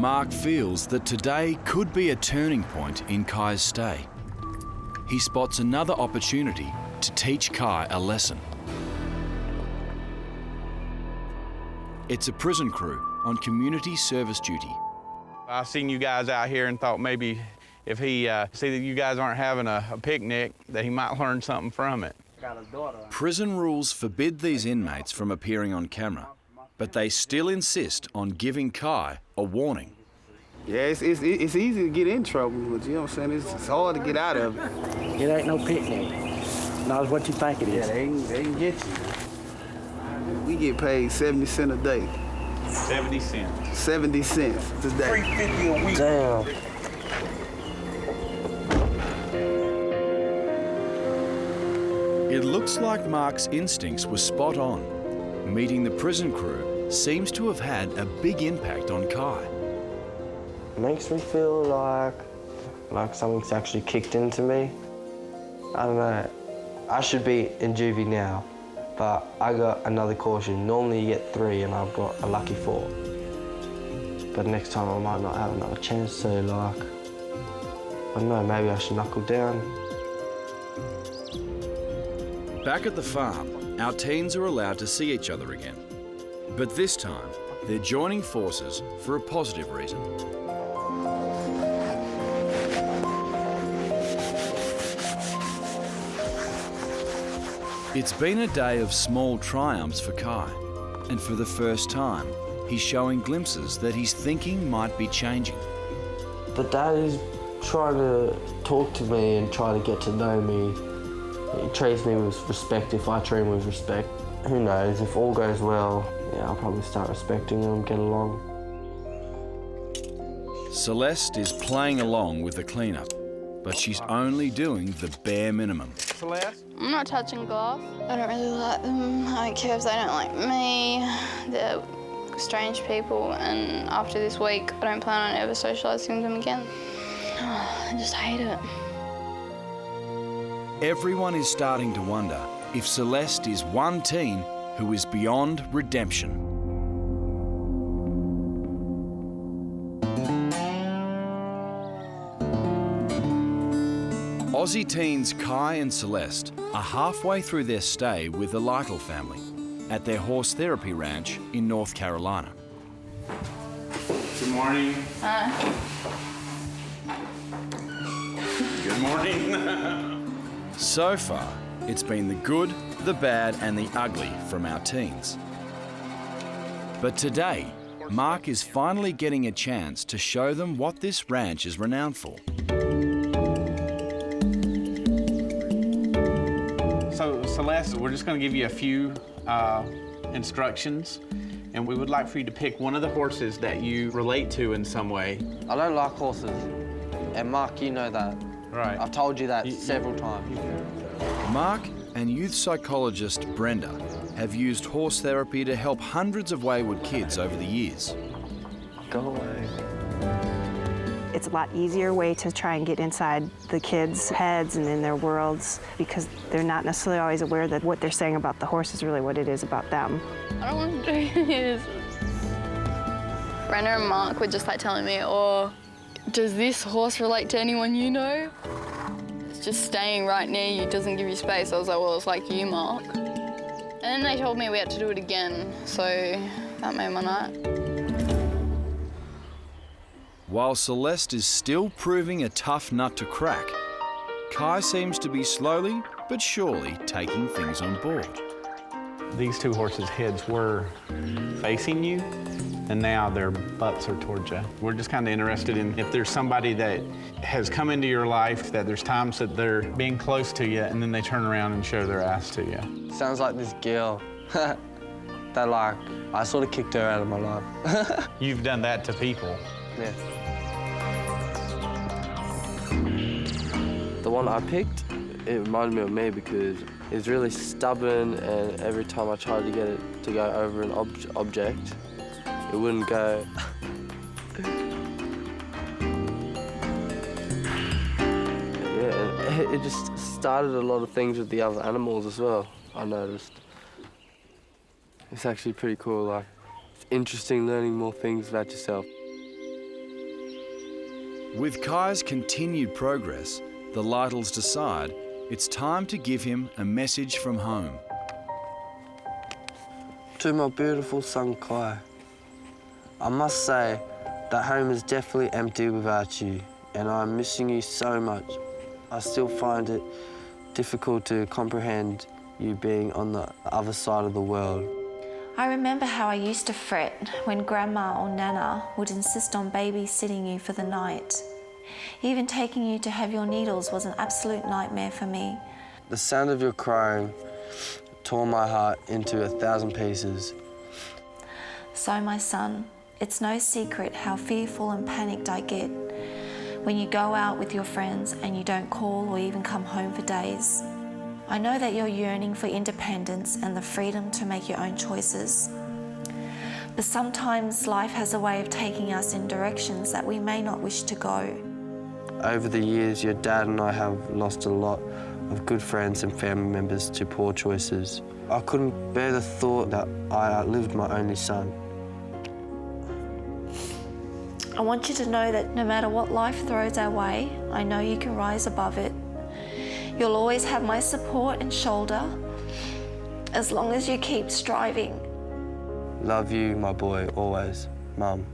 Mark feels that today could be a turning point in Kai's stay. He spots another opportunity to teach Kai a lesson. It's a prison crew on community service duty. I seen you guys out here and thought maybe if he see that you guys aren't having a picnic, that he might learn something from it. Prison rules forbid these inmates from appearing on camera, but they still insist on giving Kai a warning. Yeah, it's easy to get in trouble, but you know what I'm saying? It's hard to get out of it. It ain't no picnic. Not what you think it is. Yeah, they can get you. We get paid 70 cents a day. 70 cents. 70 cents today. $3.50 a week. Damn. It looks like Mark's instincts were spot on. Meeting the prison crew seems to have had a big impact on Kai. It makes me feel like something's actually kicked into me. I don't know. I should be in juvie now, but I got another caution. Normally you get 3 and I've got a lucky 4. But next time I might not have another chance, so I don't know, maybe I should knuckle down. Back at the farm, our teens are allowed to see each other again. But this time, they're joining forces for a positive reason. It's been a day of small triumphs for Kai, and for the first time, he's showing glimpses that his thinking might be changing. The dad is trying to talk to me and try to get to know me. He treats me with respect if I treat him with respect. Who knows, if all goes well, yeah, I'll probably start respecting him, get along. Celeste is playing along with the cleanup, but she's only doing the bare minimum. Celeste? I'm not touching glass. I don't really like them. I don't care if they don't like me. They're strange people, and after this week, I don't plan on ever socialising with them again. I just hate it. Everyone is starting to wonder if Celeste is one teen who is beyond redemption. Aussie teens Kai and Celeste are halfway through their stay with the Lytle family at their horse therapy ranch in North Carolina. Good morning. Good morning. So far, it's been the good, the bad and the ugly from our teens. But today, Mark is finally getting a chance to show them what this ranch is renowned for. So, Celeste, we're just going to give you a few instructions, and we would like for you to pick one of the horses that you relate to in some way. I don't like horses, and Mark, you know that. Right. I've told you that several times. Mark and youth psychologist Brenda have used horse therapy to help hundreds of wayward kids over the years. Go away. It's a lot easier way to try and get inside the kids' heads and in their worlds, because they're not necessarily always aware that what they're saying about the horse is really what it is about them. I don't want to do this. Brenda and Mark were just like telling me, oh, does this horse relate to anyone you know? It's just staying right near you, doesn't give you space. I was like, well, it's like you, Mark. And then they told me we had to do it again, so that made my night. While Celeste is still proving a tough nut to crack, Kai seems to be slowly but surely taking things on board. These two horses' heads were facing you, and now their butts are towards you. We're just kind of interested in if there's somebody that has come into your life, that there's times that they're being close to you, and then they turn around and show their ass to you. Sounds like this girl that I sort of kicked her out of my life. You've done that to people. Yeah. The one I picked, it reminded me of me because it's really stubborn, and every time I tried to get it to go over an object, it wouldn't go. Yeah, it just started a lot of things with the other animals as well, I noticed. It's actually pretty cool, like, it's interesting learning more things about yourself. With Kai's continued progress, the Lytles decide it's time to give him a message from home. To my beautiful son Kai, I must say that home is definitely empty without you, and I'm missing you so much. I still find it difficult to comprehend you being on the other side of the world. I remember how I used to fret when Grandma or Nana would insist on babysitting you for the night. Even taking you to have your needles was an absolute nightmare for me. The sound of your crying tore my heart into 1,000 pieces. So, my son, it's no secret how fearful and panicked I get when you go out with your friends and you don't call or even come home for days. I know that you're yearning for independence and the freedom to make your own choices. But sometimes life has a way of taking us in directions that we may not wish to go. Over the years, your dad and I have lost a lot of good friends and family members to poor choices. I couldn't bear the thought that I outlived my only son. I want you to know that no matter what life throws our way, I know you can rise above it. You'll always have my support and shoulder, as long as you keep striving. Love you, my boy, always, Mum.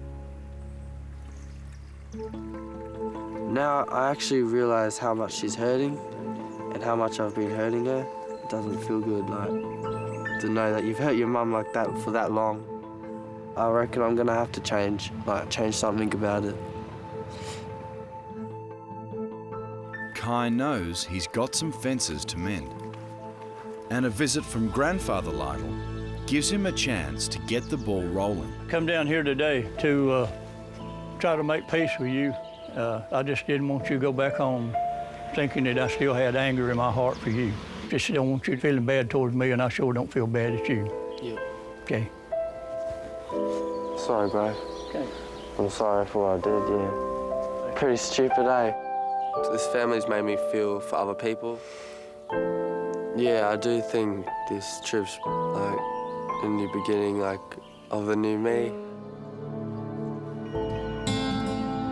Now I actually realise how much she's hurting and how much I've been hurting her. It doesn't feel good, like, to know that you've hurt your mum like that for that long. I reckon I'm gonna have to change something about it. Kai knows he's got some fences to mend. And a visit from Grandfather Lytle gives him a chance to get the ball rolling. Come down here today to try to make peace with you. I just didn't want you to go back home thinking that I still had anger in my heart for you. Just don't want you feeling bad towards me, and I sure don't feel bad at you. Yep. Okay. Sorry, bro. Okay. I'm sorry for what I did, yeah. Pretty stupid, eh? This family's made me feel for other people. Yeah, I do think this trip's like a new beginning, like of a new me.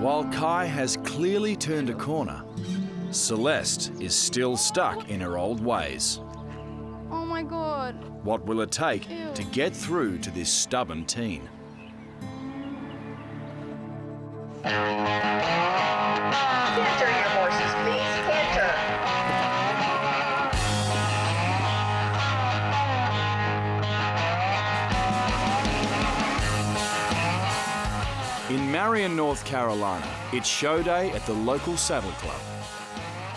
While Kai has clearly turned a corner, Celeste is still stuck in her old ways. Oh my God. What will it take Ew. to get through to this stubborn teen? Canter your horses, please. Canter. In Marion, North Carolina, it's show day at the local saddle club.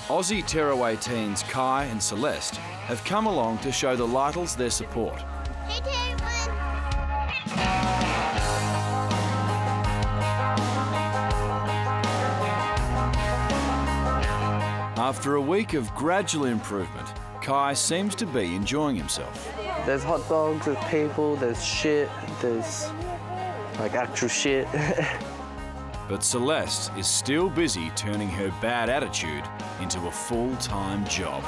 Aussie tearaway teens Kai and Celeste have come along to show the Lytles their support. Hey, Taylor. After a week of gradual improvement, Kai seems to be enjoying himself. There's hot dogs, there's people, there's shit, there's like actual shit. But Celeste is still busy turning her bad attitude into a full-time job.